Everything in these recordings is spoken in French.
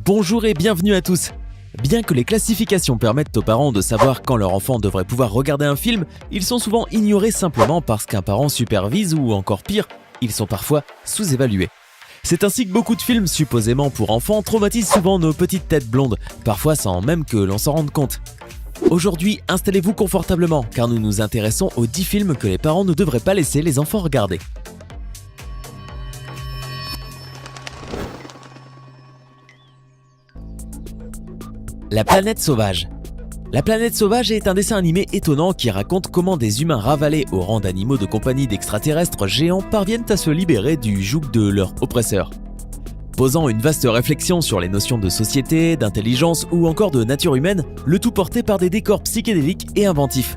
Bonjour et bienvenue à tous. Bien que les classifications permettent aux parents de savoir quand leur enfant devrait pouvoir regarder un film, ils sont souvent ignorés simplement parce qu'un parent supervise ou encore pire, ils sont parfois sous-évalués. C'est ainsi que beaucoup de films supposément pour enfants traumatisent souvent nos petites têtes blondes, parfois sans même que l'on s'en rende compte. Aujourd'hui, installez-vous confortablement car nous nous intéressons aux 10 films que les parents ne devraient pas laisser les enfants regarder. La planète sauvage. La planète sauvage est un dessin animé étonnant qui raconte comment des humains ravalés au rang d'animaux de compagnie d'extraterrestres géants parviennent à se libérer du joug de leurs oppresseurs. Posant une vaste réflexion sur les notions de société, d'intelligence ou encore de nature humaine, le tout porté par des décors psychédéliques et inventifs.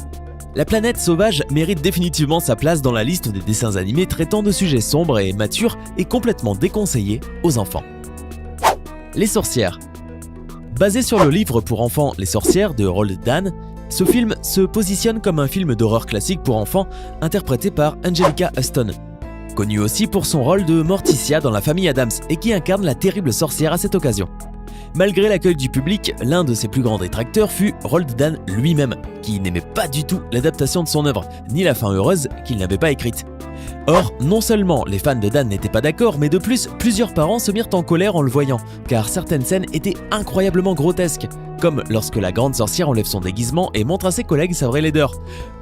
La planète sauvage mérite définitivement sa place dans la liste des dessins animés traitant de sujets sombres et matures et complètement déconseillés aux enfants. Les sorcières. Basé sur le livre pour enfants Les sorcières de Roald Dahl, ce film se positionne comme un film d'horreur classique pour enfants interprété par Anjelica Huston, connue aussi pour son rôle de Morticia dans La famille Addams et qui incarne la terrible sorcière à cette occasion. Malgré l'accueil du public, l'un de ses plus grands détracteurs fut Roald Dahl lui-même, qui n'aimait pas du tout l'adaptation de son œuvre, ni la fin heureuse qu'il n'avait pas écrite. Or, non seulement les fans de Dan n'étaient pas d'accord, mais de plus, plusieurs parents se mirent en colère en le voyant, car certaines scènes étaient incroyablement grotesques, comme lorsque la grande sorcière enlève son déguisement et montre à ses collègues sa vraie laideur,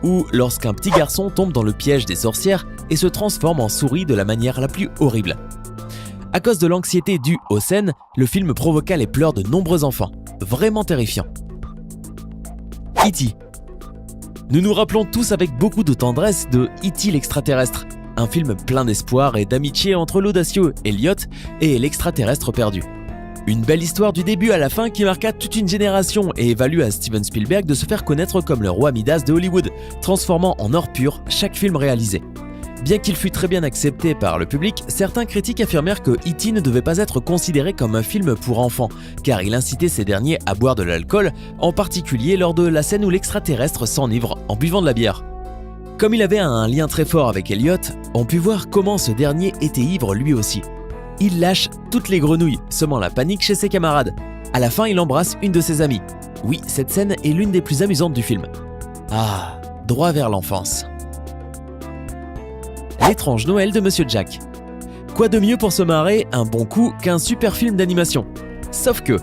ou lorsqu'un petit garçon tombe dans le piège des sorcières et se transforme en souris de la manière la plus horrible. À cause de l'anxiété due aux scènes, le film provoqua les pleurs de nombreux enfants, vraiment terrifiant. E.T. Nous nous rappelons tous avec beaucoup de tendresse de E.T. l'extraterrestre, un film plein d'espoir et d'amitié entre l'audacieux Elliot et l'extraterrestre perdu. Une belle histoire du début à la fin qui marqua toute une génération et valut à Steven Spielberg de se faire connaître comme le roi Midas de Hollywood, transformant en or pur chaque film réalisé. Bien qu'il fût très bien accepté par le public, certains critiques affirmèrent que E.T. ne devait pas être considéré comme un film pour enfants, car il incitait ces derniers à boire de l'alcool, en particulier lors de la scène où l'extraterrestre s'enivre en buvant de la bière. Comme il avait un lien très fort avec Elliot, on put voir comment ce dernier était ivre lui aussi. Il lâche toutes les grenouilles, semant la panique chez ses camarades. À la fin, il embrasse une de ses amies. Oui, cette scène est l'une des plus amusantes du film. Ah, droit vers l'enfance. L'étrange Noël de Monsieur Jack. Quoi de mieux pour se marrer un bon coup qu'un super film d'animation? Sauf que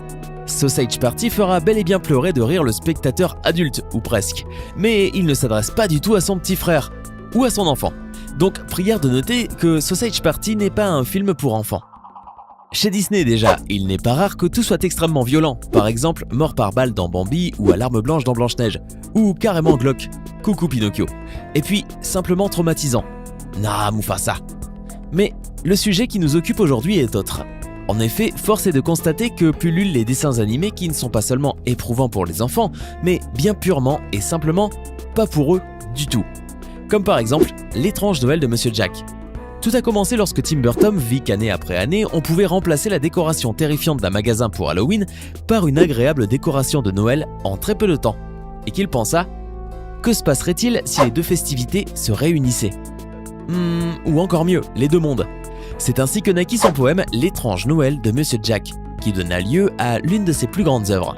Sausage Party fera bel et bien pleurer de rire le spectateur adulte, ou presque. Mais il ne s'adresse pas du tout à son petit frère, ou à son enfant. Donc prière de noter que Sausage Party n'est pas un film pour enfants. Chez Disney déjà, il n'est pas rare que tout soit extrêmement violent, par exemple mort par balle dans Bambi ou à l'arme blanche dans Blanche-Neige, ou carrément glauque, coucou Pinocchio, et puis simplement traumatisant. Nah, Mufasa. Mais le sujet qui nous occupe aujourd'hui est autre. En effet, force est de constater que pullulent les dessins animés qui ne sont pas seulement éprouvants pour les enfants, mais bien purement et simplement pas pour eux du tout. Comme par exemple L'étrange Noël de Monsieur Jack. Tout a commencé lorsque Tim Burton vit qu'année après année, on pouvait remplacer la décoration terrifiante d'un magasin pour Halloween par une agréable décoration de Noël en très peu de temps. Et qu'il pensa, que se passerait-il si les deux festivités se réunissaient ? Ou encore mieux, les deux mondes. C'est ainsi que naquit son poème L'étrange Noël de Monsieur Jack, qui donna lieu à l'une de ses plus grandes œuvres.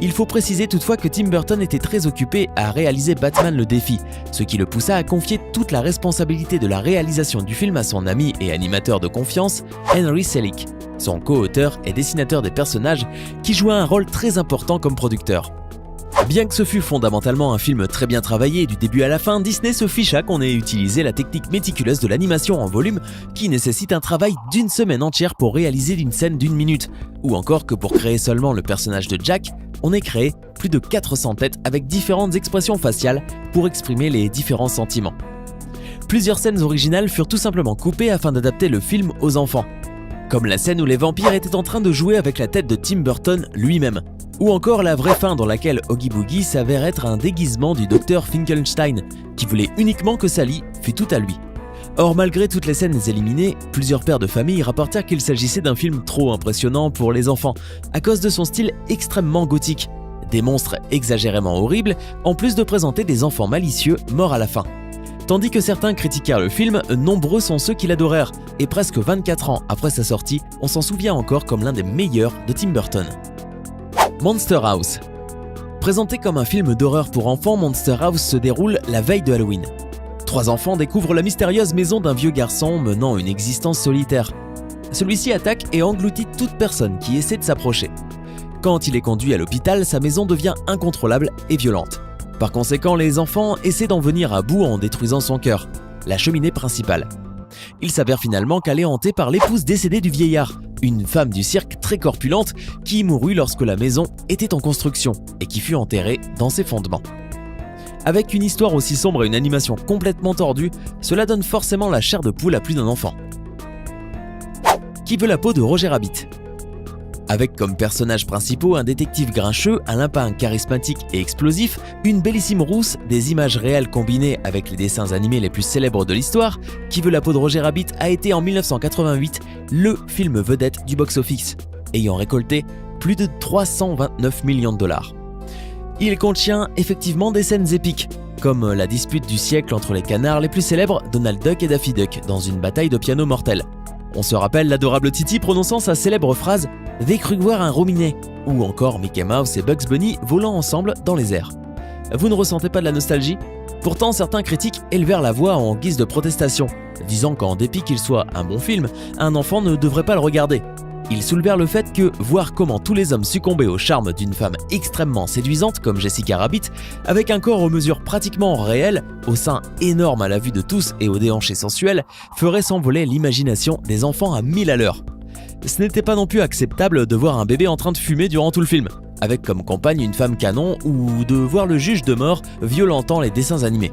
Il faut préciser toutefois que Tim Burton était très occupé à réaliser Batman le défi, ce qui le poussa à confier toute la responsabilité de la réalisation du film à son ami et animateur de confiance, Henry Selick, son co-auteur et dessinateur des personnages, qui joua un rôle très important comme producteur. Bien que ce fût fondamentalement un film très bien travaillé du début à la fin, Disney se ficha qu'on ait utilisé la technique méticuleuse de l'animation en volume qui nécessite un travail d'une semaine entière pour réaliser une scène d'1 minute, ou encore que pour créer seulement le personnage de Jack, on ait créé plus de 400 têtes avec différentes expressions faciales pour exprimer les différents sentiments. Plusieurs scènes originales furent tout simplement coupées afin d'adapter le film aux enfants, comme la scène où les vampires étaient en train de jouer avec la tête de Tim Burton lui-même, ou encore la vraie fin dans laquelle Oogie Boogie s'avère être un déguisement du docteur Finkelstein, qui voulait uniquement que Sally fût tout à lui. Or, malgré toutes les scènes éliminées, plusieurs pères de famille rapportèrent qu'il s'agissait d'un film trop impressionnant pour les enfants, à cause de son style extrêmement gothique, des monstres exagérément horribles, en plus de présenter des enfants malicieux morts à la fin. Tandis que certains critiquèrent le film, nombreux sont ceux qui l'adorèrent, et presque 24 ans après sa sortie, on s'en souvient encore comme l'un des meilleurs de Tim Burton. Monster House. Présenté comme un film d'horreur pour enfants, Monster House se déroule la veille de Halloween. 3 enfants découvrent la mystérieuse maison d'un vieux garçon menant une existence solitaire. Celui-ci attaque et engloutit toute personne qui essaie de s'approcher. Quand il est conduit à l'hôpital, sa maison devient incontrôlable et violente. Par conséquent, les enfants essaient d'en venir à bout en détruisant son cœur, la cheminée principale. Il s'avère finalement qu'elle est hantée par l'épouse décédée du vieillard, une femme du cirque très corpulente qui mourut lorsque la maison était en construction et qui fut enterrée dans ses fondements. Avec une histoire aussi sombre et une animation complètement tordue, cela donne forcément la chair de poule à plus d'un enfant. Qui veut la peau de Roger Rabbit? Avec comme personnages principaux un détective grincheux, un lapin charismatique et explosif, une bellissime rousse, des images réelles combinées avec les dessins animés les plus célèbres de l'histoire, Qui veut la peau de Roger Rabbit a été en 1988 le film vedette du box-office, ayant récolté plus de 329 millions de dollars. Il contient effectivement des scènes épiques, comme la dispute du siècle entre les canards les plus célèbres, Donald Duck et Daffy Duck, dans une bataille de piano mortelle. On se rappelle l'adorable Titi prononçant sa célèbre phrase « J'ai cru voir un rominet » ou encore Mickey Mouse et Bugs Bunny volant ensemble dans les airs. Vous ne ressentez pas de la nostalgie? Pourtant, certains critiques élevèrent la voix en guise de protestation, disant qu'en dépit qu'il soit un bon film, un enfant ne devrait pas le regarder. Ils soulevèrent le fait que voir comment tous les hommes succombaient au charme d'une femme extrêmement séduisante comme Jessica Rabbit, avec un corps aux mesures pratiquement réelles, au sein énorme à la vue de tous et aux déhanchés sensuels, ferait s'envoler l'imagination des enfants à 1000 à l'heure. Ce n'était pas non plus acceptable de voir un bébé en train de fumer durant tout le film, avec comme compagne une femme canon, ou de voir le juge de mort violentant les dessins animés.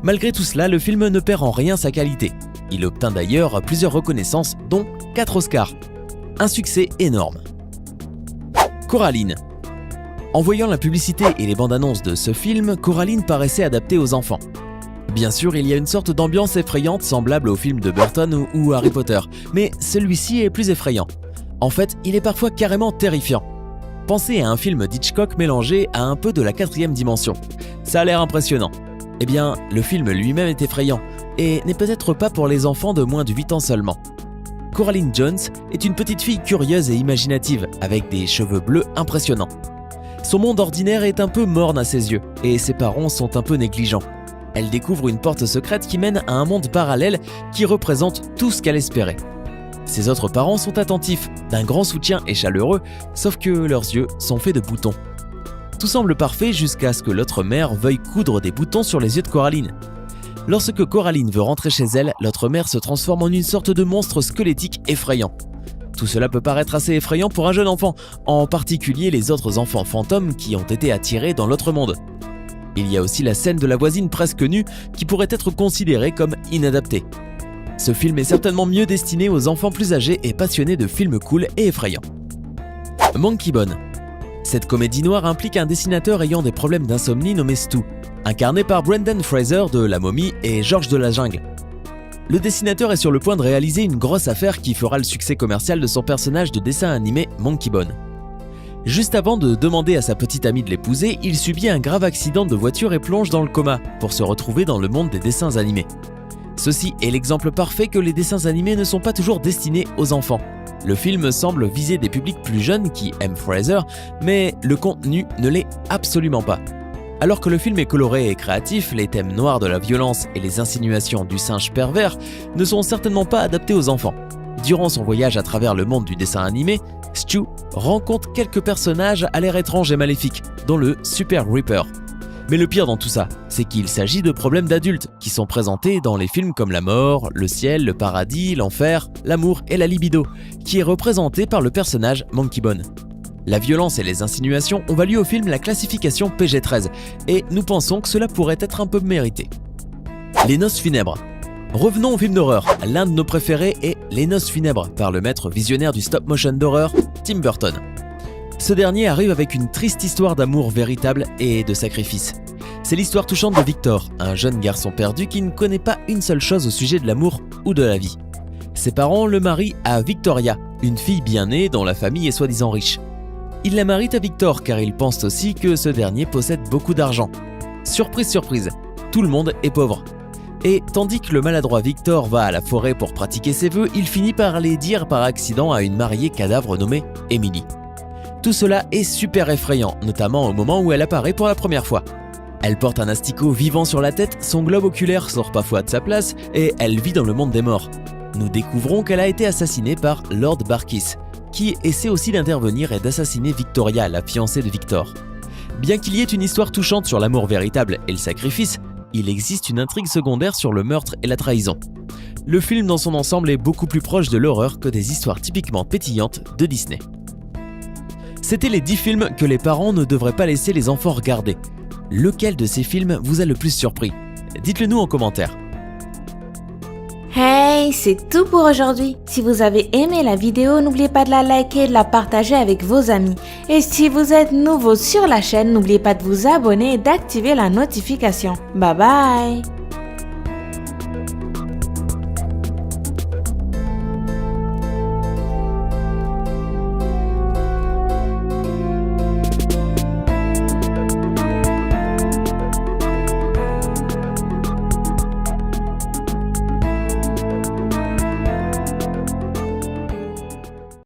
Malgré tout cela, le film ne perd en rien sa qualité. Il obtint d'ailleurs plusieurs reconnaissances, dont 4 Oscars. Un succès énorme. Coraline. En voyant la publicité et les bandes annonces de ce film, Coraline paraissait adapté aux enfants. Bien sûr, il y a une sorte d'ambiance effrayante semblable au film de Burton ou Harry Potter, mais celui-ci est plus effrayant. En fait, il est parfois carrément terrifiant. Pensez à un film d'Hitchcock mélangé à un peu de la 4e dimension. Ça a l'air impressionnant. Eh bien, le film lui-même est effrayant, et n'est peut-être pas pour les enfants de moins de 8 ans seulement. Coraline Jones est une petite fille curieuse et imaginative, avec des cheveux bleus impressionnants. Son monde ordinaire est un peu morne à ses yeux, et ses parents sont un peu négligents. Elle découvre une porte secrète qui mène à un monde parallèle qui représente tout ce qu'elle espérait. Ses autres parents sont attentifs, d'un grand soutien et chaleureux, sauf que leurs yeux sont faits de boutons. Tout semble parfait jusqu'à ce que l'autre mère veuille coudre des boutons sur les yeux de Coraline. Lorsque Coraline veut rentrer chez elle, l'autre mère se transforme en une sorte de monstre squelettique effrayant. Tout cela peut paraître assez effrayant pour un jeune enfant, en particulier les autres enfants fantômes qui ont été attirés dans l'autre monde. Il y a aussi la scène de la voisine presque nue qui pourrait être considérée comme inadaptée. Ce film est certainement mieux destiné aux enfants plus âgés et passionnés de films cool et effrayants. Monkey Bone. Cette comédie noire implique un dessinateur ayant des problèmes d'insomnie nommé Stu, incarné par Brendan Fraser de La Momie et Georges de la Jungle. Le dessinateur est sur le point de réaliser une grosse affaire qui fera le succès commercial de son personnage de dessin animé Monkey Bone. Juste avant de demander à sa petite amie de l'épouser, il subit un grave accident de voiture et plonge dans le coma pour se retrouver dans le monde des dessins animés. Ceci est l'exemple parfait que les dessins animés ne sont pas toujours destinés aux enfants. Le film semble viser des publics plus jeunes qui aiment Fraser, mais le contenu ne l'est absolument pas. Alors que le film est coloré et créatif, les thèmes noirs de la violence et les insinuations du singe pervers ne sont certainement pas adaptés aux enfants. Durant son voyage à travers le monde du dessin animé, Stu rencontre quelques personnages à l'air étrange et maléfique, dont le Super Reaper. Mais le pire dans tout ça, c'est qu'il s'agit de problèmes d'adultes qui sont présentés dans les films comme la mort, le ciel, le paradis, l'enfer, l'amour et la libido, qui est représenté par le personnage Monkey Bone. La violence et les insinuations ont valu au film la classification PG-13, et nous pensons que cela pourrait être un peu mérité. Les noces funèbres. Revenons au film d'horreur. L'un de nos préférés est Les Noces funèbres, par le maître visionnaire du stop-motion d'horreur, Tim Burton. Ce dernier arrive avec une triste histoire d'amour véritable et de sacrifice. C'est l'histoire touchante de Victor, un jeune garçon perdu qui ne connaît pas une seule chose au sujet de l'amour ou de la vie. Ses parents le marient à Victoria, une fille bien née dont la famille est soi-disant riche. Ils la marient à Victor car ils pensent aussi que ce dernier possède beaucoup d'argent. Surprise, surprise, tout le monde est pauvre. Et tandis que le maladroit Victor va à la forêt pour pratiquer ses vœux, il finit par les dire par accident à une mariée cadavre nommée Emily. Tout cela est super effrayant, notamment au moment où elle apparaît pour la première fois. Elle porte un asticot vivant sur la tête, son globe oculaire sort parfois de sa place et elle vit dans le monde des morts. Nous découvrons qu'elle a été assassinée par Lord Barkis, qui essaie aussi d'intervenir et d'assassiner Victoria, la fiancée de Victor. Bien qu'il y ait une histoire touchante sur l'amour véritable et le sacrifice, il existe une intrigue secondaire sur le meurtre et la trahison. Le film dans son ensemble est beaucoup plus proche de l'horreur que des histoires typiquement pétillantes de Disney. C'était les 10 films que les parents ne devraient pas laisser les enfants regarder. Lequel de ces films vous a le plus surpris? Dites-le nous en commentaire. Hey, c'est tout pour aujourd'hui. Si vous avez aimé la vidéo, n'oubliez pas de la liker et de la partager avec vos amis. Et si vous êtes nouveau sur la chaîne, n'oubliez pas de vous abonner et d'activer la notification. Bye bye!